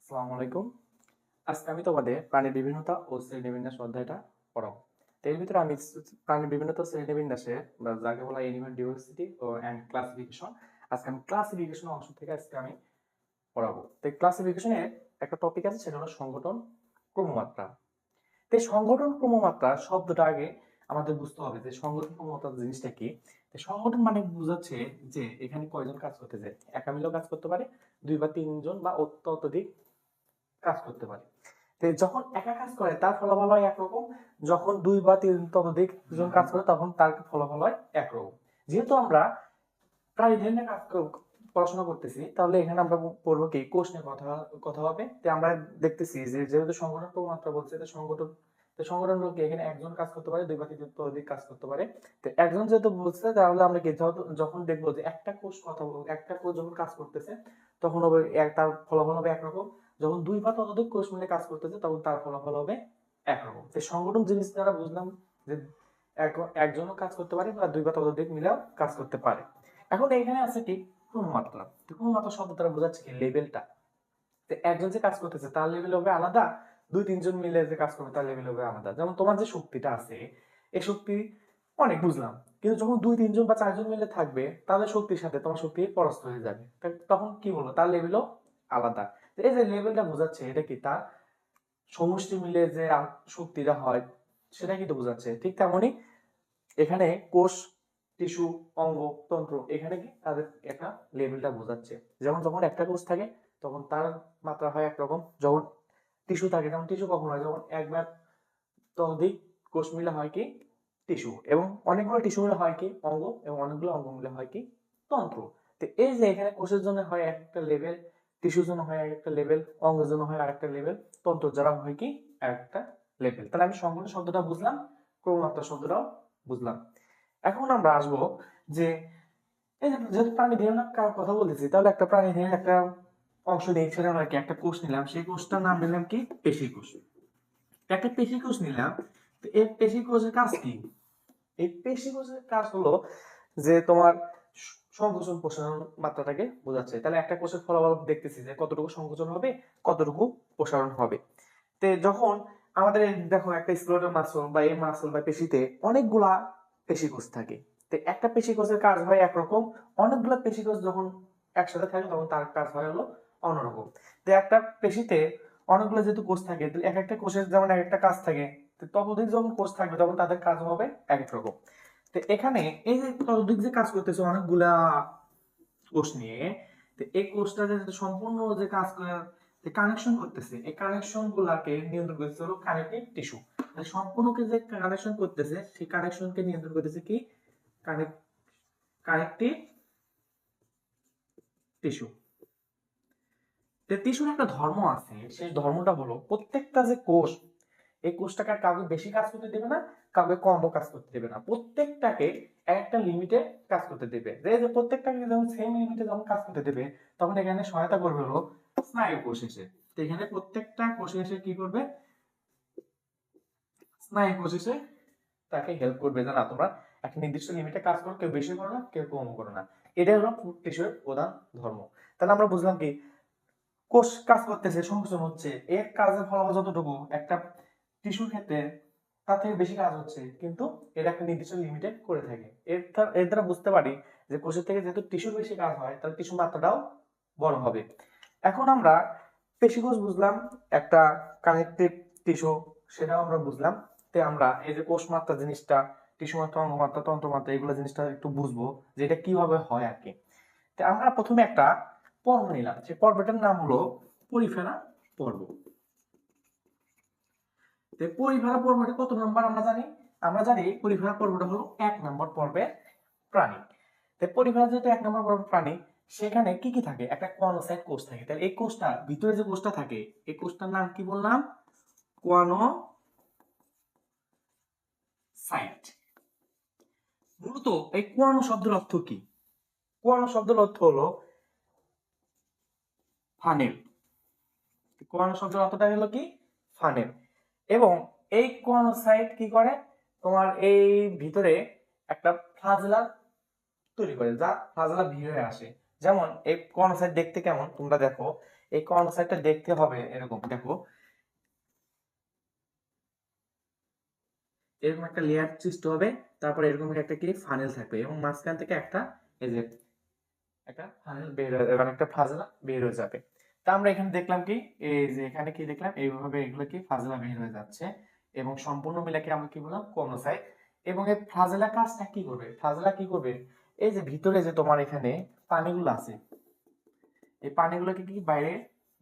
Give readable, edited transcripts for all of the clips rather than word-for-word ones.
আসসালামু আলাইকুম। আজকে আমি তোমাদের প্রাণীর বিভিন্নতা ও শ্রেণীবিন্যাস অধ্যায়টা পড়াবো। তো এর ভিতরে আমি প্রাণীর বিভিন্নতা শ্রেণীবিন্যাসে বা যাকে বলা এনিম্যাল ডাইভার্সিটি ও অ্যান্ড ক্লাসিফিকেশন, আজকে আমি ক্লাসিফিকেশন অংশ থেকে আমি পড়াবো। তো ক্লাসিফিকেশনের একটা টপিক আছে, সেটা হলো সংগঠন ক্রমমাত্রা। তো এই সংগঠন ক্রমমাত্রা শব্দটা আগে আমাদের বুঝতে হবে যে সংগঠন ক্রমমাত্রা জিনিসটা কি। তো সংগঠন মানে বোঝাচ্ছে যে এখানে কয়জন কাজ করতে যায়, একা মিলেও কাজ করতে পারে, দুই বা তিনজন বা অত্যধিক কাজ করতে পারে। তো যখন একা কাজ করে তার ফলাফল হয় একরকম, যখন দুই বা তিন ততোধিক জন কাজ করে তখন তার ফলাফল হয় একরকম। যেহেতু আমরা প্রাণীদের নিয়ে পড়াশোনা করতেছি, তাহলে এখানে আমরা পড়বো কি কোষ নিয়ে কথা কথা হবে। তো আমরা দেখতেছি যে যেহেতু সংগঠন মাত্রা বলছে, তো সংগঠন কি এখানে একজন কাজ করতে পারে, দুই বা তিন ততোধিক কাজ করতে পারে। তো একজন যেহেতু বলছে, তাহলে আমরা কি যখন দেখবো যে একটা কোষ একটা কোষ যখন কাজ করতেছে তখন হবে তার ফলাফল হবে একরকম, যখন দুই বা ততোধিক কোষ মিলে কাজ করতেছে তখন তার ফলাফল হবে একরকম। তো সংগঠন জিনিস দ্বারা বুঝলাম যে একজনও কাজ করতে পারে বা দুই বা ততোধিক মিলেও কাজ করতে পারে। এখন এখানে আছে কি ক্রমমাত্রা। ক্রমমাত্রা শব্দ দ্বারা বোঝাচ্ছে কি লেভেলটা। তো একজন যে কাজ করতেছে তার লেভেল হবে আলাদা, দুই তিনজন মিলে যে কাজ করবে তার লেভেল হবে আলাদা। যেমন তোমার যে শক্তিটা আছে, এই শক্তি অনেক বুঝলাম, কিন্তু যখন দুই তিনজন বা চারজন মিলে থাকবে তাদের শক্তির সাথে তোমার শক্তি পরাস্ত হয়ে যাবে, তখন কি বলবো, তার লেভেলও আলাদা। এই যে লেভেলটা বোঝাচ্ছে, এটা কি তার সমষ্টি মিলে যে শক্তিটা হয় সেটা কিন্তু বোঝাচ্ছে। ঠিক তেমনই এখানে কোষ, টিস্যু, অঙ্গ, তন্ত্র, এখানে কি তাদের একটা লেভেলটা বোঝাচ্ছে। যেমন যখন একটা কোষ থাকে তখন তার মাত্রা হয় একরকম, যখন টিস্যু থাকে যেমন টিস্যু কখন হয়, যখন একবার ততোধিক কোষ মিলে হয় কি টিস্যু, এবং অনেকগুলো টিস্যু মিলে হয় কি অঙ্গ, এবং অনেকগুলো অঙ্গ মিলে হয় কি তন্ত্র। তো এই যে এখানে কোষের জন্য হয় একটা লেভেল, টিস্যুর জন্য হয় একটা লেভেল, অঙ্গের জন্য হয় আরেকটা লেভেল, তন্ত্র যারা হয় কি একটা লেভেল। তাহলে আমি সংগঠন শব্দটা বুঝলাম, ক্রমমাত্রা শব্দটাও বুঝলাম। এখন আমরা আসবো যে এই যে যেহেতু প্রাণী দেহের কথা বলতেছি, তাহলে একটা প্রাণী দেহের একটা অংশ নিয়ে সেটা আমরা কি একটা কোষ নিলাম, সেই কোষটার নাম দিলাম কি পেশি কোষ। একটা পেশি কোষ নিলাম। তো এই পেশি কোষের কাজ কি? এই পেশি কোষের কাজ হলো যে তোমার সংকোচন প্রসারণ মাত্রাটাকে বোঝাচ্ছে। তাহলে একটা কোষের ফলাফল দেখতেছি যে কতটুকু সংকোচন হবে, কতটুকু প্রসারণ হবে। তো যখন আমাদের দেখো একটা স্কেলেটাল মাসল বা এই মাসল বা পেশিতে অনেকগুলা পেশি কোষ থাকে। তো একটা পেশি কোষের কাজ হয় একরকম, অনেকগুলা পেশি কোষ যখন একসাথে থাকে তখন তার কাজ হয় হলো অন্যরকম। তো একটা পেশিতে অনেকগুলো যেহেতু কোষ থাকে, তো এক একটা কোষের যেমন এক একটা কাজ থাকে, তো ততোধিক যখন কোষ থাকবে তখন তাদের কাজ হবে এক এক রকম। তো এখানে এই যে ততোধিক যে কাজ করতেছে অনেকগুলা কোষ নিয়ে, তো এই কোষটা যে সম্পূর্ণ যে কাজ করে যে কানেকশন করতেছে, এই কানেকশন গুলাকে নিয়ন্ত্রণ করতেছে হলো কানেকটিভ টিস্যু। সম্পূর্ণকে যে কানেকশন করতেছে সেই কানেকশনকে নিয়ন্ত্রণ করতেছে কি কানেকটিভ টিস্যু। টিস্যুর একটা ধর্ম আছে, সেই ধর্মটা হলো প্রত্যেকটা যে কোষ, এই কোষটাকে কাউকে বেশি কাজ করতে দেবে না, কাউকে কম কাজ করতে দেবে না, প্রত্যেকটাকে একটা লিমিটে কাজ করতে দেবে। যে প্রত্যেকটাকে যখন সেম লিমিটে যখন কাজ করতে দেবে তখন এখানে সহায়তা করবে হলো স্নায়ু কোষ এসে। তো এখানে প্রত্যেকটা কোষ এসে কি করবে, স্নায়ু কোষ এসে তাকে হেল্প করবে যে না তোমরা একটা নির্দিষ্ট লিমিটে কাজ করো, কেউ বেশি করো না, কেউ কম করো না। এটাই হলো টিস্যুর প্রধান ধর্ম। তাহলে আমরা বুঝলাম কি কোষ কাজ করতেছে, সংকোচন হচ্ছে, এর কাজের ফলাফল যতটুকু একটা টিস্যুর ক্ষেত্রে তার থেকে বেশি কাজ হচ্ছে, কিন্তু এটা একটা নির্দিষ্ট লিমিটে করে থাকে। এর দ্বারা বুঝতে পারি যে কোষের থেকে যেহেতু টিস্যুর বেশি কাজ হয় তাহলে টিস্যুর মাত্রাটাও বড় হবে। এখন আমরা পেশি কোষ বুঝলাম, একটা কানেকটিভ টিস্যু সেটাও আমরা বুঝলাম। তে আমরা এই যে কোষ মাত্রা জিনিসটা, টিস্যু মাত্রা, অঙ্গ মাত্রা, তন্ত্র মাত্রা, এগুলো জিনিসটা একটু বুঝবো যে এটা কিভাবে হয় আর কি। তো আমরা প্রথমে একটা পর্ব নিলাম, সেই পর্বটার নাম হলো পরিফেরা পর্ব। তো পরিফেরা পর্বটি কত নম্বর আমরা জানি পরিফেরা পর্বটা হলো 1 নম্বর পর্বের প্রাণী। তো পরিফেরা যেহেতু 1 নম্বর পর্বের প্রাণী, সেখানে কি কি থাকে, একটা কর্নোসাইট কোষ থাকে। তাহলে এই কোষটা ভিতরে যে কোষটা থাকে, এই কোষটার নাম কি বললাম, কোয়ানোসাইট। মূলত এই কোয়ানো শব্দের অর্থ কি? কোয়ানো শব্দের অর্থ হলো ফানেল। কোয়ানো শব্দের অর্থটা হলো কি ফানেল। এবং এই কোয়ানোসাইট কি করে, তোমার এই ভিতরে একটা ফ্লাজেলা তৈরি করে, যা ফ্লাজেলা ভিড় হয়ে আসে। যেমন এই কোয়ানোসাইট দেখতে কেমন তোমরা দেখো, এই কর্নার দেখতে হবে এরকম, দেখো এরকম একটা লেয়ার সৃষ্টি হবে, তারপরে এরকম একটা কি ফানেল থাকবে এবং মাঝখান থেকে একটা এই যে একটা ফানেল বের হয়ে মানে একটা ফাজলা বের হয়ে যাবে। তা আমরা এখানে দেখলাম কি, এই যে এখানে কি দেখলাম, এইভাবে এগুলো কি ফাজলা বের হয়ে যাচ্ছে এবং সম্পূর্ণ মিলাকে আমরা কি বললাম কর্নোসাইট। এবং এই ফাজলা কাজটা কি করবে, ফাজলা কি করবে, এই যে ভিতরে যে তোমার এখানে পানিগুলো আছে, এই পানিগুলোকে কি বাইরে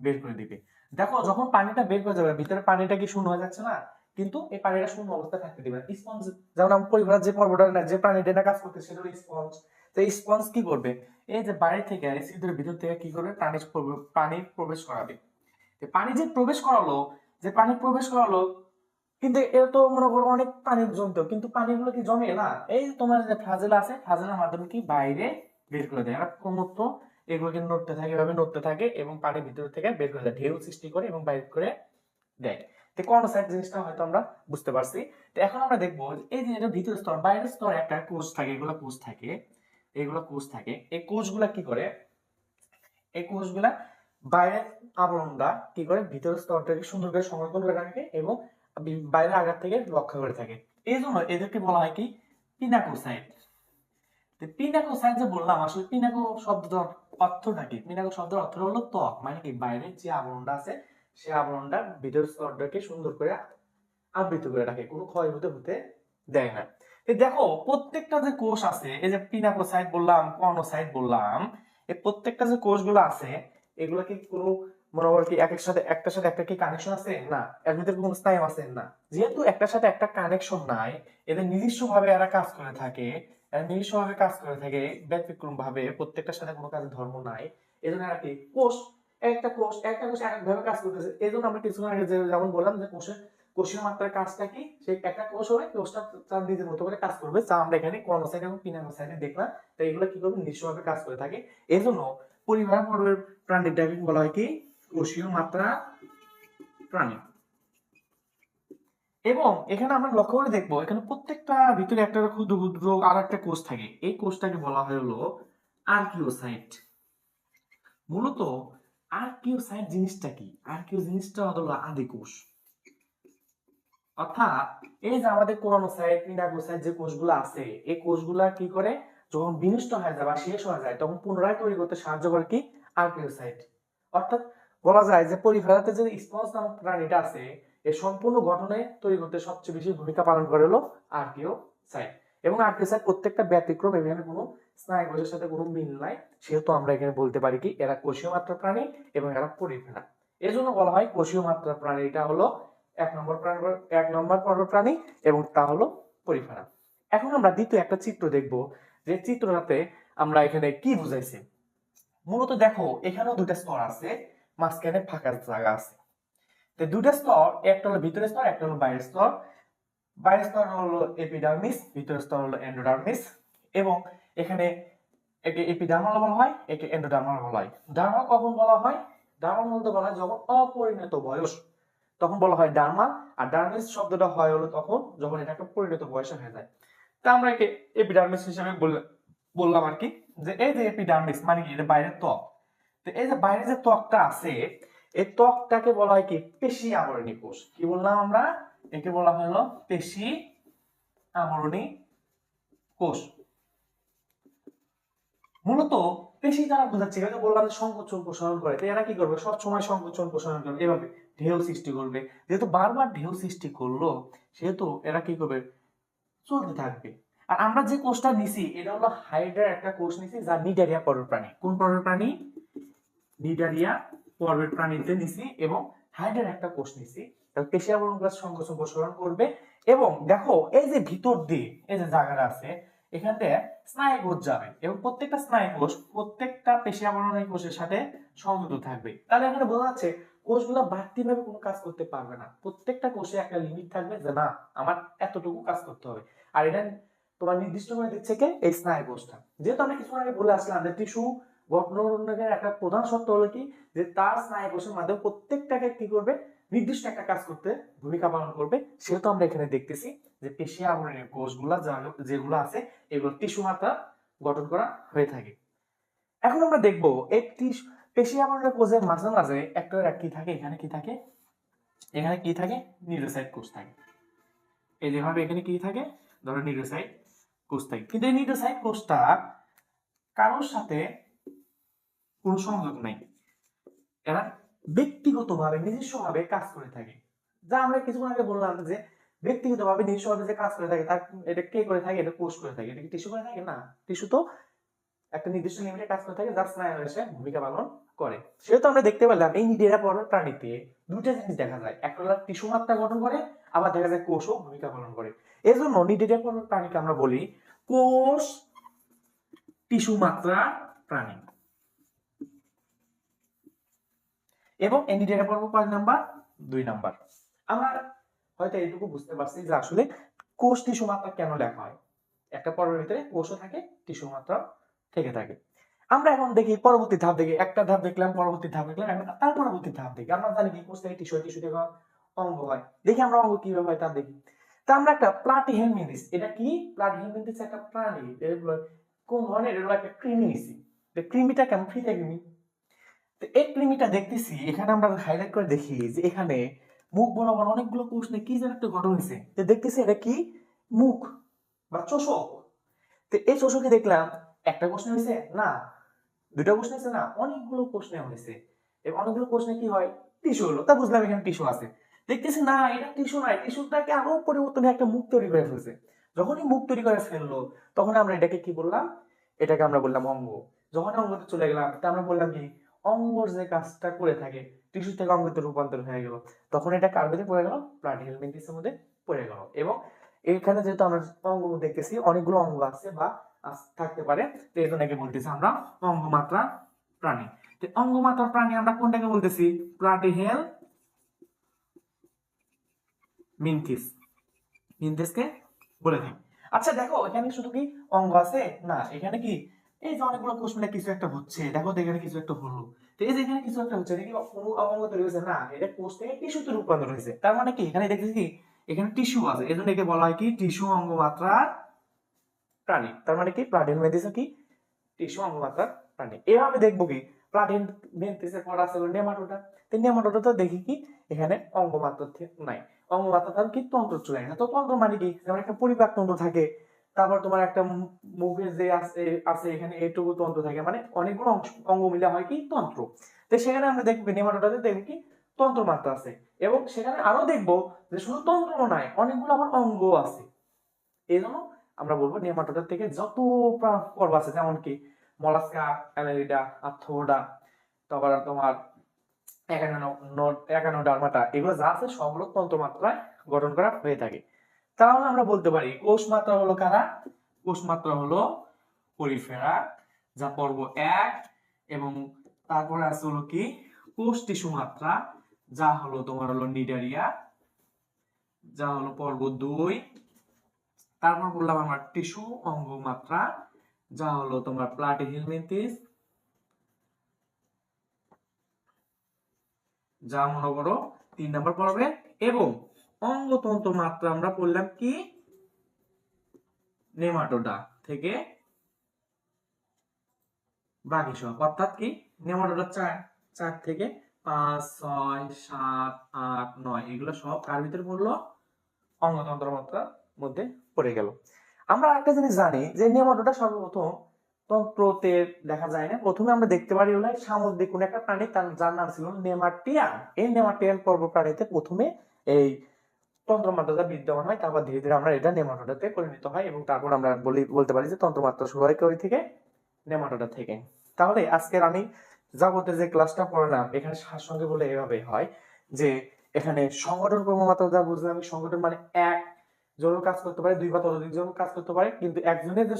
বের করে দিবে। দেখো যখন পানিটা বের করে যাবে ভিতরে পানিটা কি শূন্য হয়ে যাচ্ছে না, কিন্তু এই পানিটা শূন্য অবস্থায় থাকতে দিবে না। স্পঞ্জ, যেমন আমরা পরিবারের যে পর্বটা না যে প্রাণীটা না কাজ করতে সেটা হলো স্পঞ্জ। তো এই স্পঞ্জ কি করবে, এই যে বাইরে থেকে অ্যাসিডের ভিতর থেকে কি করবে, পানি প্রবেশ করাবে। তো পানি যে প্রবেশ করালো, যে পানি প্রবেশ করালো, কিন্তু এটা তো মনে করো অনেক পানি জমতো, কিন্তু পানিগুলো কি জমে না, এই যে তোমার যে ফ্লাজেলা আছে ফ্লাজেলার মাধ্যমে কি বাইরে বের করে দেয়। আর ক্রমশ এগুলোকে নড়তে থাকে, এভাবে নড়তে থাকে এবং পানির ভিতর থেকে বের করে দেয়, ঢেউ সৃষ্টি করে এবং বাইর করে দেয়। তো কর্নোসাইট জিনিসটা হয়তো আমরা বুঝতে পারছি। তো এখন আমরা দেখবো এই যে এটা ভিতরের স্তর, বাইরের স্তর একটা কোষ থাকে, এগুলো কোষ থাকে, এগুলো কোষ থাকে। এই কোষগুলা কি করে, এই কোষগুলা বাইরের আবরণটা কি করে ভিতরের স্তরটাকে সুন্দর করে সংরক্ষণ করে রাখে এবং বাইরের আঘাত থেকে রক্ষা করে থাকে। এই জন্য এদেরকে বলা হয় কি পিনাকোসাইট। পিনাকোসাইট যে বললাম, আসলে পিনাকো শব্দটার অর্থটা কি, পিনাকো শব্দের অর্থ হলো ত্বক, মানে কি বাইরের যে আবরণটা আছে সেই আবরণটা ভিতরের স্তরটাকে সুন্দর করে আবৃত করে রাখে, কোনো ক্ষয় হতে হতে দেয় না। দেখো প্রত্যেকটা যে কোষ আছে, এই যে পিনাকোসাইট বললাম, কর্নোসাইট বললাম, এই প্রত্যেকটা যে কোষগুলো আছে এগুলো কি কোনো মনে করো কি একের সাথে একটার সাথে একটা কি কানেকশন আছে না, এর ভিতরে কোনো স্নায়ু আছে না। যেহেতু একটার সাথে একটা কানেকশন নাই, এদের নিজস্ব ভাবে এরা কাজ করে থাকে, এরা নিজস্ব ভাবে কাজ করে থাকে ব্যতিক্রম ভাবে, প্রত্যেকটার সাথে কোনো কাজে ধর্ম নাই। এই জন্য এরা কি কোষ, একটা কোষ এক এক ভাবে কাজ করতেছে। এই জন্য আমরা কিছুক্ষণ আগে যেমন বললাম যে কোষের কোষীয় মাত্রার কাজটা কি, সেই একটা কোষ হবে, কোষটা তার নিজের মতো করে কাজ করবে, যা আমরা এখানে কর্নোসাইট এবং পিনাকোসাইটে দেখলাম। তো এগুলো কি করবে, নিজস্বভাবে কাজ করে থাকে। এই জন্য পরিবার পর্বের প্রাণীটাকে বলা হয় কি কোষীয় মাত্রা প্রাণী। এবং এখানে আমরা লক্ষ্য করে দেখবো এখানে প্রত্যেকটা ভিতরে একটা ক্ষুদ্র ক্ষুদ্র আর একটা কোষ থাকে, এই কোষটাকে বলা হয় হলো আর্কিওসাইট। মূলত আর্কিওসাইট জিনিসটা কি, আর্কিও জিনিসটা হলো আদি কোষ। অর্থাৎ এই যে আমাদের কোরোনোসাইট মিনাকোসাইট যে কোষগুলো আছে, এই কোষগুলা কি করে যখন বিনষ্ট হয়ে যায় বা শেষ হয়ে যায় তখন পুনরায় তৈরি করতে সাহায্য করে কি আর্কিওসাইট। অর্থাৎ বলা যায় যে পরিফেরাতে যে স্পঞ্জ নামক প্রাণীটা আছে এর সম্পূর্ণ গঠনে তৈরি করতে সবচেয়ে বেশি ভূমিকা পালন করে হলো আর্কিওসাইট। এবং আর্কিওসাইট প্রত্যেকটা ব্যতিক্রম, এখানে কোনো স্নায়ু কোষের সাথে কোনো মিল নাই, সেহেতু আমরা এখানে বলতে পারি কি এরা কোষীয় মাত্রার প্রাণী এবং এরা পরিফেরা। এজন্য বলা হয় কোষীয় মাত্রার প্রাণীটা হলো এক নম্বর পর্বের প্রাণী এবং তা হলো পরিফেরা। এখন আমরা দ্বিতীয় একটা চিত্র দেখব, যে চিত্রটাতে আমরা এখানে কি বুঝাইছি। মূলত দেখো এখানেও দুটা স্তর আছে, মাঝখানে ফাঁকা জায়গা আছে। তো দুটা স্তর, একটা হলো ভিতরের স্তর, একটা হলো বাইরের স্তর। বাইরের স্তর হলো এপিডার্মিস, ভিতরের স্তর হলো এন্ডোডার্মিস। এবং এখানে একে এপিডার্মাল বলা হয়, একে এন্ডোডার্মাল বলা হয়। ডার্মাল কখন বলা হয়, ডার্মাল বলতে বলা হয় যখন অপরিণত বয়স, তখন বলা হয় ডার্মাল। আর ডার্মিস শব্দটা হয় হলো তখন যখন এটা একটা পরিণত বয়সে হয়ে যায়। তা আমরা একে এপিডার্মিস হিসেবে বললাম আর কি, যে এই যে এপিডার্মিস মানে কি, এটা বাইরের ত্বক। তো এই যে বাইরে যে ত্বকটা আছে, এই ত্বকটাকে বলা হয় কি পেশি আবরণী কোষ। কি বললাম আমরা, একে বলা হলো পেশি আবরণী কোষ। মূলত পেশি দ্বারা বোঝাচ্ছে, হয়তো বললাম যে সংকোচন প্রসারণ করে, তো এরা কি করবে সব সময় সংকোচন প্রসারণ করবে, এভাবে ঢেউ সৃষ্টি করবে। যেহেতু বারবার ঢেউ সৃষ্টি করলো সেহেতু এরা কি করবে চলতে থাকবে। আর আমরা যে কোষটা নিছি এটা হলো হাইড্রার একটা কোষ নিছি, যা নিডারিয়া পর্বের প্রাণী। কোন পর্বের প্রাণী, নিডারিয়া পর্বের প্রাণীতে নিছি এবং হাইড্রার একটা কোষ নিছি। পেশি আবরণ কোষ সংকোচন প্রসারণ করবে। এবং দেখো এই যে ভিতর দিয়ে এই যে জায়গাটা আছে এখানতে স্নায়ু কোষ যাবে এবং প্রত্যেকটা স্নায়ু কোষ প্রত্যেকটা পেশি আবরণী কোষের সাথে সংযুক্ত থাকবে। তাহলে এখানে বোঝা যাচ্ছে কোষগুলো বাড়তি ভাবে কোনো কাজ করতে পারবে না, প্রত্যেকটা কোষে একটা লিমিট থাকবে যে না আমার এতটুকু কাজ করতে হবে। আর এটা তোমার নির্দিষ্ট করে দিচ্ছে কে, এই স্নায়ু কোষটা। যেহেতু আমরা কিছু আগে বলে আসলাম যে টিস্যু গঠনের একটা প্রধান শর্ত হলো কি, যে তার স্নায়ু কোষের মাধ্যমে প্রত্যেকটাকে কি করবে নির্দিষ্ট একটা কাজ করতে ভূমিকা পালন করবে। সেহেতু আমরা এখানে দেখতেছি যে পেশি আবরণী কোষগুলা যেগুলো আছে এগুলো টিস্যু মাত্রা গঠন করা হয়ে থাকে। এখন আমরা দেখবো এই পেশি আবরণের কোষের মাঝে মাঝে একটা কি থাকে, এখানে কি থাকে, এখানে কি থাকে, নিউরোসাইট কোষ থাকে। এই যেভাবে এখানে কি থাকে, ধরো নিউরোসাইট কোষ থাকে, কিন্তু এই নিউরোসাইট কোষটা কারোর সাথে কোনো সংযোগ নাই, এরা ব্যক্তিগতভাবে নিজস্বভাবে কাজ করে থাকে। যা আমরা কিছুক্ষণ আগে বললাম যে ব্যক্তিগতভাবে নিজস্বভাবে যে কাজ করে থাকে, তার এটা কে করে থাকে, এটা কোষ করে থাকে। এটা কি টিস্যু করে থাকে? না, টিস্যু তো একটা নির্দিষ্ট লিমিটে কাজ করে থাকে, যা স্নায়ু এসে ভূমিকা পালন করে। সেহেতু আমরা দেখতে পেলাম এই নিডেরা পর্বের প্রাণীতে দুইটা জিনিস দেখা যায়, একটা হলো টিস্যু মাত্রা গঠন করে, আবার দেখা যায় কোষও ভূমিকা পালন করে। এই জন্য নিডেরা পর্বের প্রাণীকে আমরা বলি কোষ টিস্যু মাত্রা প্রাণী। এবং নিডেরা পর্ব কয় নাম্বার? 2 নাম্বার। আমরা হয়তো এইটুকু বুঝতে পারছি যে আসলে কোষ টিস্যু মাত্রা কেন লেখা হয়। একটা পর্বের ভিতরে কোষও থাকে, টিস্যু মাত্রা থেকে থাকে। আমরা এখন দেখি পরবর্তী ধাপ, দেখি একটা ধাপ দেখলাম, পরবর্তী ধাপ দেখলাম, এখন তার পরবর্তী ধাপ দেখি। আমরা জানি কি কোষ থেকে টিস্যু, টিস্যু থেকে অঙ্গ হয়। দেখি আমরা অঙ্গ কিভাবে হয় তা দেখি। তা আমরা একটা প্লাটিহেলমিনথেস, এটা কি? প্লাটিহেলমিনথেস একটা প্রাণী, কোন ধরনের? এটা হলো একটা কৃমি। কৃমিটা কেমন? ফিটা কৃমি। তো এই কৃমিটা দেখতেছি, এখানে আমরা হাইলাইট করে দেখি যে এখানে মুখ বরাবর অনেকগুলো কোষ নিয়ে কি যেন একটা গঠন হয়েছে। তো দেখতেছি এটা কি? মুখ বা চোষক। তো এই চোষকে দেখলাম একটা কোষ নিয়ে হয়েছে না, দুইটা কোষ নিয়েছে না, অনেকগুলো কোষ নেওয়া হয়েছে। এবং অনেকগুলো কোষ নিয়ে কি হয়? টিস্যু হলো। তা বুঝলাম এখানে টিস্যু আছে। দেখতেছি না, এটা টিস্যু নয়, টিস্যুটাকে আরো পরিবর্তন হয়ে একটা মুখ তৈরি করে ফেলছে। যখনই মুখ তৈরি করে ফেললো, তখন আমরা এটাকে কি বললাম? এটাকে আমরা বললাম অঙ্গ। যখন অঙ্গতে চলে গেলাম, তা আমরা বললাম কি? অঙ্গর যে কাজটা করে থাকে, টিস্যু থেকে অঙ্গতে রূপান্তর হয়ে গেল, তখন এটা কার মধ্যে পড়ে গেল? প্লাটিহেলমিনথেসের মধ্যে পড়ে গেল। এবং এখানে যেহেতু আমরা অঙ্গ দেখতেছি, অনেকগুলো অঙ্গ আছে বা থাকতে পারে, তো এই জন্য বলতেছি আমরা অঙ্গমাত্রা প্রাণী। তো অঙ্গমাত্রা প্রাণী আমরা কোনটাকে বলতেছি? প্লাটিহেলমিনথেস, মিনথেসকে বলে থাকি। আচ্ছা দেখো, এখানে শুধু কি অঙ্গ আছে? না, এখানে কি এই যে অনেকগুলো কোষ মিলে কিছু একটা হচ্ছে। দেখো তো এখানে কিছু একটা হলো। তো এই যে এখানে কিছু একটা হচ্ছে, এটা কি কোনো অঙ্গ তৈরি হয়েছে? না, এটা কোষ থেকে টিস্যুতে রূপান্তর হয়েছে। তার মানে কি এখানে দেখতেছি কি এখানে টিস্যু আছে, এজন্য একে বলা হয় কি? টিস্যু অঙ্গমাত্রার প্রাণী। তার মানে কি প্লাটিহেলমিনথেস কি? টিস্যু অঙ্গমাত্রার প্রাণী। এভাবে দেখবো কি প্লাটিহেলমিনথেসের পর আছে নেমাটোডা। তো নেমাটোডা তো দেখি কি এখানে অঙ্গমাত্রা নাই, অঙ্গমাত্রা তার কি? তন্ত্র চলে না। তো তন্ত্র মানে কি? যেমন একটা পরিপাক তন্ত্র থাকে, তারপর তোমার একটা মুখের যে আছে আছে এখানে এইটুকু তন্ত্র থাকে, মানে অনেকগুলো অঙ্গ মিলে হয় কি? তন্ত্র। তো সেখানে আমরা দেখবো নেমাটোডাতে দেখবো কি তন্ত্র মাত্রা আছে। এবং সেখানে আরো দেখবো যে শুধু তন্ত্র নয়, অনেকগুলো আবার অঙ্গ আছে। এই জন্য আমরা বলবো নেমাটোডা থেকে যত পর্ব আছে, যেমন কি মলাস্কা, অ্যানালিডা, আর্থ্রোপোডা, তারপর তোমার একানোডার্মাটা, এগুলো যা আছে সবগুলো তন্ত্র মাত্রায় গঠন করা হয়ে থাকে। তাহলে আমরা বলতে পারি কোষ মাত্রা হলো কারা? কোষ মাত্রা হলো পরিফেরা, যা পর্ব 1, এবং তারপরে আছে হলো কি কোষ টিস্যু মাত্রা, যা হলো তোমার হলো নিডারিয়া, যা হলো পর্ব 2। তারপর বললাম আমরা টিস্যু অঙ্গ মাত্রা, যা হলো তোমার প্লাটিহেলমিনথেস, যা মনে করো 3 নম্বর পর্বে। এবং অঙ্গতন্ত্র মাত্রা আমরা বললাম কি? নেমাটোডা থেকে বাকি সব, অর্থাৎ কি নেমাটোডা 4 থেকে 5, 6, 7, 8, 9, এগুলো সব কার ভিতরে পড়লো? অঙ্গতন্ত্র মাত্রার মধ্যে পড়ে গেল। আমরা একটা জিনিস জানি যে নেমাটোডা সর্বপ্রথম তন্ত্রতে দেখা যায় না, প্রথমে আমরা দেখতে পারি হলো সামুদ্রিক কোন একটা প্রাণী, তার যার নাম ছিল নেমাটিয়ান। এই নেমাটিয়ান পর্ব প্রাণীতে প্রথমে এই তন্ত্রমাত্রাটা বিদ্যমান হয়, তারপর ধীরে ধীরে আমরা এটা নেমাটোডাতে পরিণত হয়, এবং তারপর আমরা বলতে পারি যে তন্ত্রমাত্রা শুরু হয় কই থেকে? নেমাটোডা থেকে। তাহলে আজকের আমি যাবতীয় যে ক্লাসটা পড়ালাম, এখানে সারসংক্ষেপ বলে এভাবে হয় যে এখানে সংগঠন ক্রমমাত্রা যা বুঝলাম, সংগঠন মানে এক জনের কাজ করতে পারে, 2 বা ততোধিক জন কাজ করতে পারে, কিন্তু একজনের যে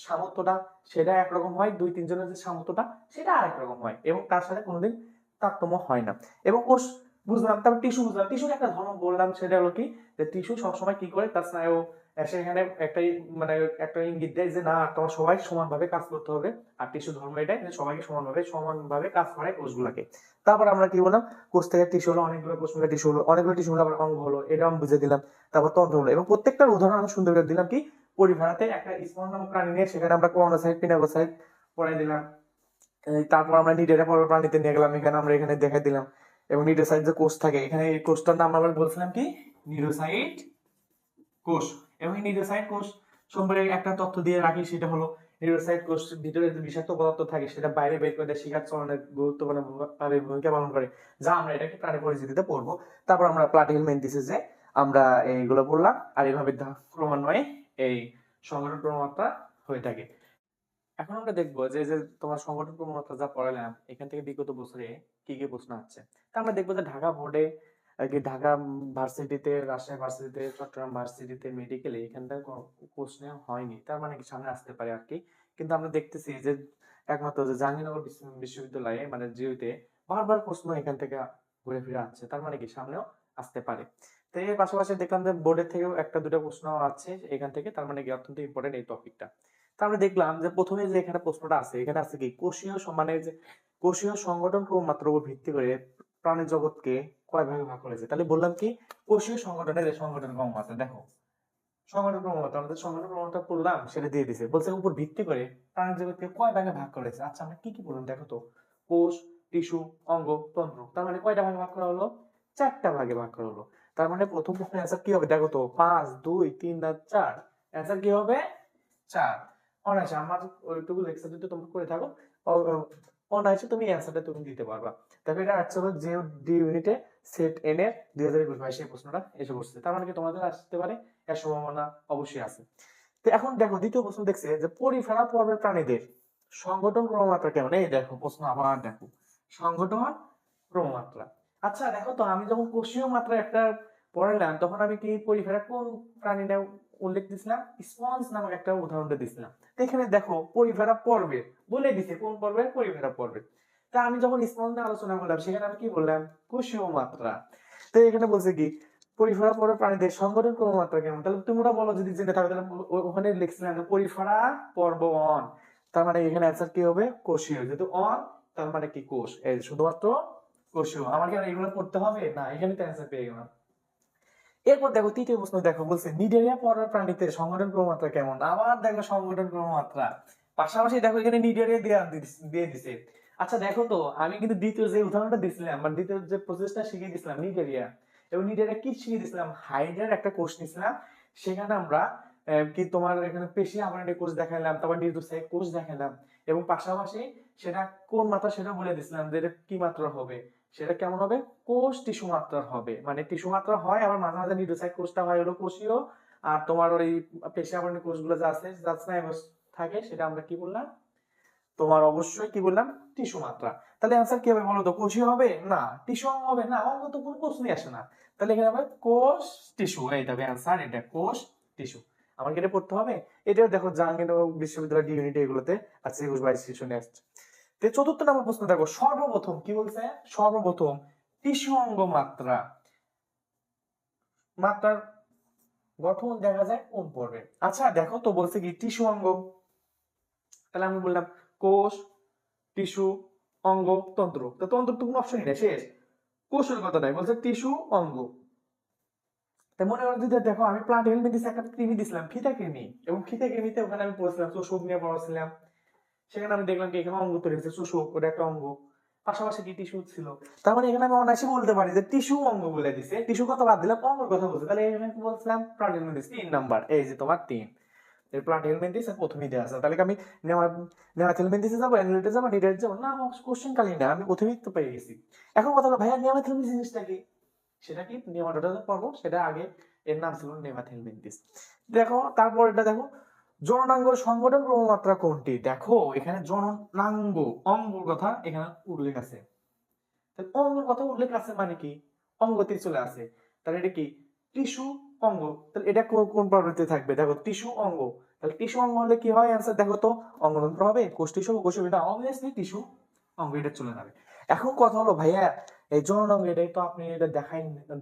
সামর্থ্যটা সেটা একরকম হয়, 2-3 জনের যে সামর্থ্যটা সেটা আরেক রকম হয়, এবং তার সাথে কোনোদিন তারতম্য হয় না। এবং কোষ বুঝলাম, তারপর টিস্যু বুঝলাম। টিস্যুর একটা ধর্ম বললাম, সেটা হলো কি যে টিস্যু সবসময় কি করে? তার স্নায়ু সেখানে একটাই মানে একটা ইঙ্গিত দেয় যে না, তোমার সবাই সমানভাবে কাজ করতে হবে। আর টিস্যু ধর্ম এটাই যে সবাইকে সমানভাবে কাজ করায় কোষগুলোকে। তারপর আমরা কি বললাম? কোষ থেকে টিস্যু হলো, অনেকগুলো কোষ মিলে টিস্যু হলো, অনেকগুলো টিস্যু হলো আবার অঙ্গ হলো, এটা আমি বুঝে দিলাম। তারপর তন্ত্র হলো, এবং প্রত্যেকটার উদাহরণ আমি সুন্দর করে দিলাম কি পরিফেরাতে একটা স্পঞ্জ নামক প্রাণী নিয়ে, সেখানে আমরা কোয়ানোসাইট, পিনাকোসাইট পড়াই দিলাম। তারপর আমরা নিডারে পর্ব প্রাণীতে নিয়ে গেলাম, এখানে আমরা এখানে দেখাই দিলাম। এবং নিডোসাইট যে কোষ থাকে, এখানে এই কোষটার নাম আমরা বলছিলাম কি, নিডোসাইট কোষ। এবং এই নিডোসাইট কোষ সম্পর্কে একটা তথ্য দিয়ে রাখি, সেটা হলো নিউরোসাইট কোষ ভিতরে যে বিষাক্ত পদার্থ থাকে সেটা বাইরে বের করে দেয়, শিকার চলনের গুরুত্বপূর্ণ ভূমিকা পালন করে, যা আমরা এটাকে প্রাণী পরিস্থিতিতে পড়বো। তারপর আমরা প্লাটিহেলমিনথেসিসে আমরা এইগুলো পড়লাম, আর এইভাবে ক্রমান্বয়ে এই সংগঠন ক্রমমাত্রা হয়ে থাকে। এখন আমরা দেখবো যে যে তোমার সংগঠন ক্রমমাত্রা যা পড়ালাম, এখান থেকে বিগত বছরে কি কি প্রশ্ন আসছে। তা আমরা দেখবো যে ঢাকা বোর্ডে, ঢাকা ভার্সিটিতে, রাজশাহী ভার্সিটিতে, চট্টগ্রাম ভার্সিটিতে, মেডিকেলে এখান থেকে প্রশ্ন হয়নি, তার মানে কি সামনে আসতে পারে আর কি। কিন্তু আমরা দেখতেছি যে একমাত্র যে জাহাঙ্গীরনগর বিশ্ববিদ্যালয়ে মানে জিইউতে বারবার প্রশ্ন এখান থেকে ঘুরে ফিরে আসছে, তার মানে কি সামনেও আসতে পারে। তো এর পাশাপাশি দেখলাম যে বোর্ডের থেকেও একটা দুটো প্রশ্ন আছে এখান থেকে, তার মানে কি অত্যন্ত ইম্পর্টেন্ট এই টপিকটা। তারপরে দেখলাম যে প্রথমে যে এখানে প্রশ্নটা আছে, এখানে আছে কি কোষীয় মানে যে কোষীয় সংগঠন ক্রমমাত্রার উপর ভিত্তি করে প্রাণী জগৎকে কয় ভাগে ভাগ করেছে। তাহলে বললাম কি কোষীয় সংগঠনের যে সংগঠন ক্রমমাত্রা, দেখো সংগঠন ক্রমমাত্রা আমাদের সংগঠন ক্রমমাত্রা পড়লাম, সেটা দিয়ে দিছে, বলছে উপর ভিত্তি করে প্রাণী জগৎকে কয় ভাগে ভাগ করেছে। আচ্ছা আমরা কি কি বললাম দেখো তো, কোষ, টিস্যু, অঙ্গ, তন্ত্র, তার মানে কয়টা ভাগে ভাগ করা হলো, 4টা ভাগে ভাগ করা হলো। তার মানে প্রথম প্রশ্নের অ্যান্সার কি হবে দেখো তো, 5 2 3 আর 4, অ্যান্সার কি হবে 4। অনায়াসে আমার ওইটুকু লেকচার যদি তোমরা করে থাকো, অনায়াসে তুমি অ্যান্সারটা তুমি দিতে পারবা। তবে এটা অ্যাকচুয়ালি যে ডি ইউনিটে সেট এন এর 2022 এই প্রশ্নটা এসে বসছে, তার মানে কি তোমাদের আসতে পারে, এর সম্ভাবনা অবশ্যই আছে। তো এখন দেখো দ্বিতীয় প্রশ্ন দেখছে যে পরিফেরা পর্বের প্রাণীদের সংগঠন ক্রমমাত্রা কেমন। এই দেখো প্রশ্ন আবার দেখো, সংগঠন ক্রমমাত্রা। আচ্ছা দেখো তো, আমি যখন কোষীয় মাত্রা একটা পড়ালাম, তখন আমি কি পরিফেরা কোন প্রাণীটা উল্লেখ দিছিলাম, স্পঞ্জ নামক একটা উদাহরণ দিছিলাম। এখানে দেখো পরিফেরা পর্বে বলে দিছে, কোন পর্বের, পরিফেরা পর্বে। তা আমি যখন স্পঞ্জ নিয়ে আলোচনা করলাম, সেখানে আমি কি বললাম, কোষীয় মাত্রা। তো এখানে বলছে কি পরিফেরা পর্বের প্রাণীদের সংগঠন ক্রমমাত্রা কেমন। তাহলে তোমরা বলো যদি জেনে থাকো, তাহলে ওখানে লিখছিলাম পরিফেরা পর্ব অন, তার মানে এখানে অ্যান্সার কি হবে, কোষীয়। যেহেতু অন তার মানে কি কোষ, এই শুধুমাত্র কোষীয়। আমার কি আর এগুলো পড়তে হবে না, এখানে তো অ্যান্সার পেয়ে গেলাম। এরপর দেখো তৃতীয় প্রশ্ন, দেখো বলছে নিডারিয়া পর্বের প্রাণীতে সংগঠন ক্রমমাত্রা কেমন। আবার দেখো সংগঠন ক্রমমাত্রা, পাশাপাশি দেখো এখানে নিডারিয়া দিয়ে দিছে। আচ্ছা দেখো তো, আমি কিন্তু দ্বিতীয় যে উদাহরণটা দিছিলাম, মানে দ্বিতীয় যে প্রসেসটা শিখিয়ে দিছিলাম নিডারিয়া, এবং নিডারিয়া কি শিখিয়ে দিছিলাম, হাইড্রার একটা কোষ নিছিলাম, সেখানে আমরা কি তোমার এখানে পেশি আবরণী কোষ দেখাইলাম, তারপর নির্দোষায়ী কোষ দেখাইলাম, এবং পাশাপাশি সেটা কোন মাত্রা সেটা বলে দিছিলাম যে এটা কি মাত্রা হবে, সেটা কেমন হবে, কোষ টিস্যু মাত্রার হবে। মানে টিস্যু মাত্রা হয়, আবার মাঝে মাঝে নিউরোসাইট কোষটা হয় হলো কোষীয়, আর তোমার ওই পেশি আবরণী কোষগুলো যা আছে যা স্নায়ু থাকে, সেটা আমরা কি বললাম, তোমার অবশ্যই কি বললাম, টিস্যু মাত্রা। তাহলে অ্যান্সার কি হবে বলো তো, কোষীয় হবে না, টিস্যু অঙ্গ হবে না, অঙ্গ তো কোনো প্রশ্নই আসে না। তাহলে এখানে হবে কোষ টিস্যু, এই তবে অ্যান্সার এটা কোষ টিস্যু। আমাকে এটা পড়তে হবে। এটাও দেখো জাহাঙ্গীরনগর বিশ্ববিদ্যালয় ডি ইউনিট এগুলোতে আছে, 21-22 সেশনে আসছে। চতুর্থ নম্বর প্রশ্ন দেখো, সর্বপ্রথম কি বলছে, সর্বপ্রথম টিস্যু অঙ্গ মাত্রা, মাত্রার গঠন দেখা যায় কোন পর্বে। আচ্ছা দেখো তো, বলছে কি টিস্যু অঙ্গ, তাহলে আমি বললাম কোষ, টিস্যু, অঙ্গ, তন্ত্র। তো তন্ত্র তো কোনো অপশনই নেই, শেষ। কোষের কথা নাই, বলছে টিস্যু অঙ্গ। তাই মনে করো যদি দেখো, আমি প্লান্ট হেলমেন্টিস একটা কৃমি দিছিলাম, ফিতা কৃমি, এবং ফিতা কৃমিতে ওখানে আমি পড়ছিলাম চোষক নিয়ে পড়াছিলাম, সেখানে আমি দেখলাম কি এখানে অঙ্গ তৈরি হচ্ছে, চোষক ওটা একটা অঙ্গ, পাশাপাশি কি টিস্যু ছিল। তার মানে এখানে আমি অনায়াসে বলতে পারি যে টিস্যু অঙ্গ বলে দিছে, টিস্যু কথা বাদ দিলাম, অঙ্গের কথা বলছে। তাহলে এখানে কি বলছিলাম, প্লান্ট হেলমেন্টিস 3 নাম্বার, এই যে তোমার 3, এই প্লান্ট হেলমেন্টিস প্রথমেই দেওয়া আছে। তাহলে কি আমি নেওয়া হেলমেন্টিসে যাবো, অ্যানুলেটে যাবো, নিডারে যাবো না, কোশ্চেন কালি না, আমি প্রথমেই তো পেয়ে গেছি। এখন কথা হলো ভাইয়া নেমাথেলমিন্থেস জিনিসটা কি, সেটা কি নেমাটোডা পর্ব, সেটা আগে এর নাম ছিল নেমাথেলমিন্থেস। দেখো তারপর এটা দেখো, জননাঙ্গর সংগঠন ক্রমমাত্রা কোনটি। দেখো এখানে জননাঙ্গ, অঙ্গর কথা এখানে উল্লেখ আছে। অঙ্গের কথা উল্লেখ আছে মানে কি, অঙ্গতে চলে আসে, তাহলে এটা কি টিস্যু অঙ্গ। তাহলে এটা কোন পর্বতে থাকবে, দেখো টিস্যু অঙ্গ। তাহলে টিস্যু অঙ্গ হলে কি হয় অ্যান্সার দেখো তো, অঙ্গতন্ত্র হবে, কোষ টিস্যু, কোষ এটা অবভিয়াসলি টিস্যু অঙ্গ, এটা চলে যাবে। এখন কথা হলো ভাইয়া, এই জননাঙ্গ এটাই তো আপনি এটা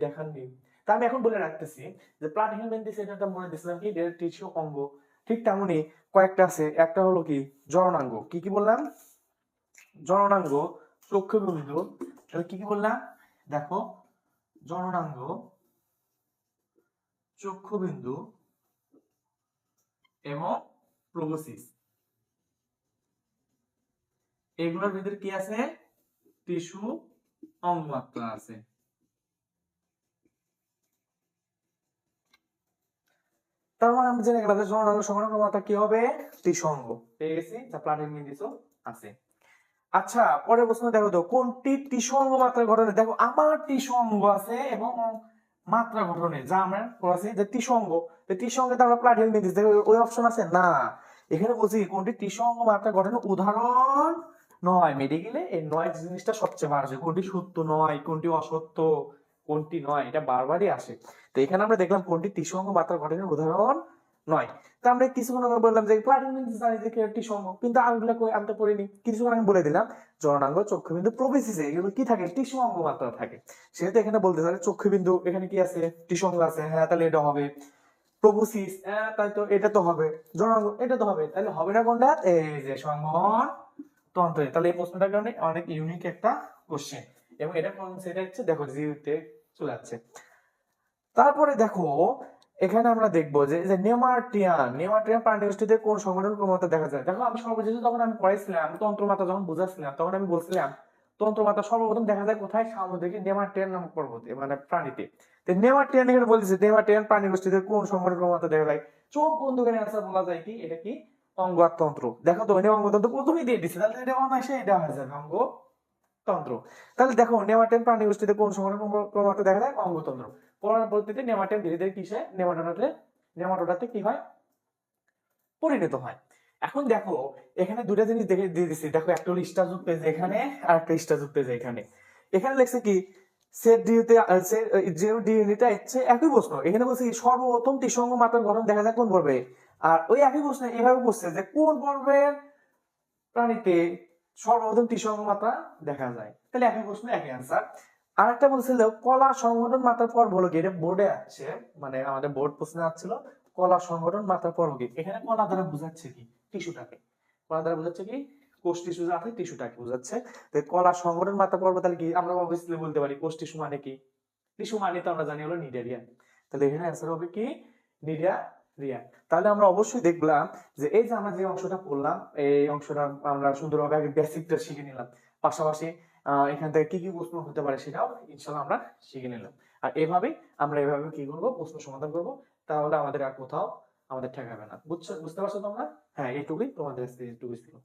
দেখাননি। তা আমি এখন বলে রাখতেছি যে প্লান্ট হেলমেন্থিস এটা মনে দিছিলাম কি টিস্যু অঙ্গ, ঠিক তেমনই কয়েকটা আছে। একটা হলো কি জননাঙ্গ, কি কি বললাম, জননাঙ্গ, চক্ষুবিন্দু, কি কি বললাম দেখো, জননাঙ্গ, চক্ষুবিন্দু এবং প্রোবসিস, এগুলোর ভিতরে কি আছে? টিস্যু অঙ্গ মাত্রা আছে। তার মানে আমরা জেনে গেলাম যে সমানুপাতিক মাত্রা কি হবে? টিস্যু অঙ্গ পেয়ে গেছি, যা প্লাটিন মিন্দিসও আছে। আচ্ছা, পরের প্রশ্ন দেখো তো, কোনটি টিস্যু অঙ্গ মাত্রা গঠনে? দেখো আমার টিস্যু অঙ্গ আছে এবং মাত্রা গঠনে, যা আমরা পড়াছি যে টিস্যু অঙ্গ, টিস্যু অঙ্গে তো আমরা প্লাটিন মিন্দিস, দেখো ওই অপশন আছে না। এখানে বলছি কোনটি টিস্যু অঙ্গ মাত্রা গঠনের উদাহরণ নয়। মেডিকেলে এই নয় জিনিসটা সবচেয়ে বার আসে, কোনটি সত্য নয়, কোনটি অসত্য, কোনটি নয়, এটা বারবারই আসে। তো এখানে আমরা দেখলাম কোনটি টিস্যু অঙ্গ মাত্রা গঠনের উদাহরণ নয়। তো আমরা কিছুক্ষণ আগে বললাম যে প্লাটিন মিন্দিস জানি যে টিস্যু অঙ্গ, কিন্তু আঙুলগুলো কই আমি তো পড়িনি। কিছুক্ষণ আমি বলে দিলাম জননাঙ্গ, চক্ষুবিন্দু, প্রবেশিসে এগুলো কি থাকে? টিস্যু অঙ্গ মাত্রা থাকে। সেহেতু এখানে বলতে চাই চক্ষুবিন্দু এখানে কি আছে? টিস্যু অঙ্গ আছে, হ্যাঁ তাহলে এটা হবে। প্রবসিস, তাই তো এটা তো হবে। জননাঙ্গ এটা তো হবে, তাহলে হবে না কোনটা? এই যে সংবহন তন্ত্র। তাহলে এই প্রশ্নটার কারণে অনেক ইউনিক একটা কোশ্চেন, এবং এটা কোন সেটা হচ্ছে দেখো জিতে চলে যাচ্ছে। তারপরে দেখো এখানে আমরা দেখবো যে নেমাটিয়ান প্রাণীগোষ্ঠীতে কোন সংগঠন ক্ষমতা দেখা যায়। দেখো আমি সর্বশেষ যখন আমি পড়াইছিলাম তন্ত্রমাত্রা যখন বুঝাচ্ছিলাম তখন আমি বলছিলাম তন্ত্রমাত্রা সর্বপ্রথম দেখা যায় কোথায়? সামুদ্রিক নেমাটিয়ান নামক পর্বতে, মানে প্রাণীতে। তো নেমাটিয়ান এখানে বলতেছে নেমাটিয়ান প্রাণীগোষ্ঠীতে কোন সংগঠন ক্ষমতা দেখা যায়? চোখ বন্ধ করে অ্যান্সার বলা যায় কি? এটা কি? অঙ্গতন্ত্র। দেখো তো অঙ্গতন্ত্র প্রথমেই দিয়ে দিচ্ছে, তাহলে এটা অনায়াসে এটা হয়ে যাবে অঙ্গতন্ত্র। তাহলে দেখো নেমাটিয়ান প্রাণীগোষ্ঠীতে কোন সংগঠন ক্ষমতা দেখা যায়? অঙ্গতন্ত্র। পরবর্তীতে নেমাটিয়ান ধীরে ধীরে কিসে নেমাটোডাতে কি হয়? পরিণত হয়। এখন দেখো এখানে দুটা জিনিস দেখে দিয়ে দিচ্ছি, দেখো একটা হলো স্টার পেজ এখানে, আর একটা স্টার পেজ এখানে। এখানে লেখছে কি? সেট ডিউতে যে ডিউনিটা হচ্ছে একই প্রশ্ন। এখানে বলছে কি সর্বপ্রথম টিস্যু অঙ্গ মাত্রার গঠন দেখা যায় কোন পর্বে? আর ওই একই প্রশ্ন এভাবে বলছে যে কোন পর্বের প্রাণীতে সর্বপ্রথম টিস্যু অঙ্গ মাত্রা দেখা যায়। তাহলে একই প্রশ্ন একই অ্যান্সার। আর একটা বলছিল কলা সংগঠন মাত্রার পর্ব হলো কি? এটা বোর্ডে আছে, মানে আমাদের বোর্ড প্রশ্ন আসছিল কলা সংগঠন মাত্রার পর্ব কি। এখানে কলা দ্বারা বোঝাচ্ছে কি? টিস্যুটাকে। কলা দ্বারা বোঝাচ্ছে কি? কোষ টিস্যু আছে, টিস্যুটাকে বোঝাচ্ছে। তো কলা সংগঠন মাত্রা পর্ব তাহলে কি? আমরা অবভিয়াসলি বলতে পারি কোষ টিস্যু মানে কি? টিস্যু মানে তো আমরা জানি হলো নিডারিয়া। তাহলে এখানে অ্যান্সার হবে কি? নিডারিয়া। তাহলে আমরা অবশ্যই দেখলাম যে এই যে আমরা যে অংশটা পড়লাম এই অংশটা আমরা সুন্দরভাবে আগে বেসিকটা শিখে নিলাম, পাশাপাশি এখান থেকে কি কি প্রশ্ন হতে পারে সেটাও ইনশাআল্লাহ আমরা শিখে নিলাম। আর এভাবেই আমরা এভাবে কি করবো? প্রশ্ন সমাধান করব। তাহলে আমাদের আর কোথাও আমাদের ঠেকাবে না। বুঝতে পারছো তোমরা? হ্যাঁ, এইটুকুই তোমাদের কাছে এইটুকুই ছিল।